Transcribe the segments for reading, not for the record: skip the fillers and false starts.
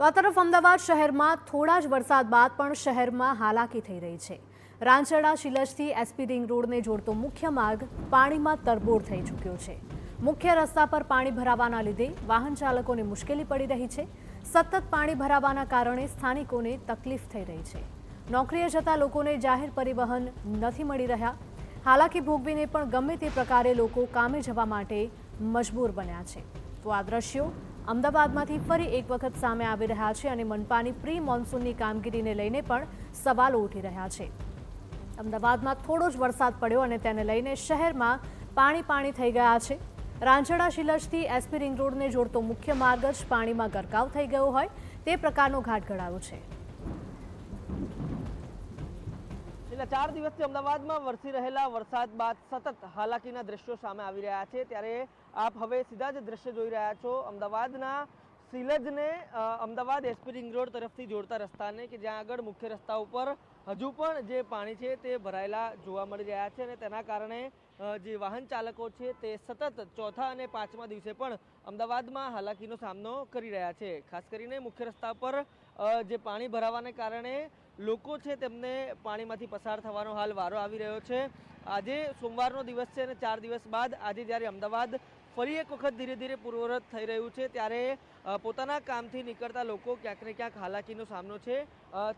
તો આ તરફ અમદાવાદ શહેરમાં થોડા જ વરસાદ બાદ પણ શહેરમાં હાલાકી થઈ રહી છે। રાંચડા શિલજથી એસપી રિંગ રોડને જોડતો મુખ્ય માર્ગ પાણીમાં તરબોળ થઈ ચૂક્યો છે। મુખ્ય રસ્તા પર પાણી ભરાવાના લીધે વાહન ચાલકોને મુશ્કેલી પડી રહી છે। સતત પાણી ભરાવાના કારણે સ્થાનિકોને તકલીફ થઈ રહી છે। નોકરીએ જતા લોકોને જાહેર પરિવહન નથી મળી રહ્યા। હાલાકી ભોગવીને પણ ગમે તે પ્રકારે લોકો કામે જવા માટે મજબૂર બન્યા છે। તો આ દ્રશ્યો અમદાવાદમાંથી ફરી એક વખત સામે આવી રહ્યા છે અને મનપાની પ્રી મોન્સૂનની કામગીરીને લઈને પણ સવાલો ઉઠી રહ્યા છે। અમદાવાદમાં થોડો જ વરસાદ પડ્યો અને તેને લઈને શહેરમાં પાણી થઈ ગયા છે। રાંચડા શિલજથી એસપી રિંગ રોડને જોડતો મુખ્ય માર્ગ જ પાણીમાં ગરકાવ થઈ ગયો હોય તે પ્રકારનો ઘાટ ઘડાયો છે। છેલ્લા 4 દિવસથી અમદાવાદમાં વરસી રહેલા વરસાદ બાદ સતત હાલાકીના દ્રશ્યો સામે આવી રહ્યા છે। ત્યારે આપ હવે સીધા જ દ્રશ્ય જોઈ રહ્યા છો અમદાવાદના શિલજને અમદાવાદ એસપી રિંગ રોડ તરફથી જોડતા રસ્તાને કે જ્યાં આગળ મુખ્ય રસ્તા ઉપર હજુ પણ જે પાણી છે તે ભરાયેલા જોવા મળી રહ્યા છે અને તેના કારણે જે વાહન ચાલકો છે તે સતત ચોથા અને પાંચમા દિવસે પણ અમદાવાદમાં હાલાકીનો સામનો કરી રહ્યા છે। ખાસ કરીને મુખ્ય રસ્તા પર જે પાણી ભરાવાને કારણે લોકો છે તેમને પાણીમાંથી પસાર થવાનો હાલ વારો આવી રહ્યો છે। આજે સોમવારનો દિવસ છે અને 4 દિવસ બાદ આજે જ્યારે અમદાવાદ ફરી એક વખત ધીરે ધીરે પૂર્વવત થઈ રહ્યું છે ત્યારે પોતાના કામથી નીકળતા લોકો ક્યાંક ને ક્યાંક હાલાકીનો સામનો છે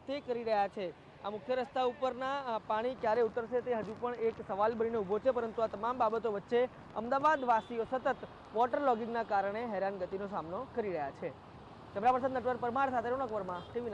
તે કરી રહ્યા છે। આ મુખ્ય રસ્તા ઉપરના પાણી ક્યારે ઉતરશે તે હજુ પણ એક સવાલ બનીને ઊભો છે, પરંતુ આ તમામ બાબતો વચ્ચે અમદાવાદ વાસીઓ સતત વોટર લોગિંગના કારણે હેરાનગતિનો સામનો કરી રહ્યા છે। કેમેરા પર્સન નટવર પરમાર સાથે રોનક વર્મા, TV9।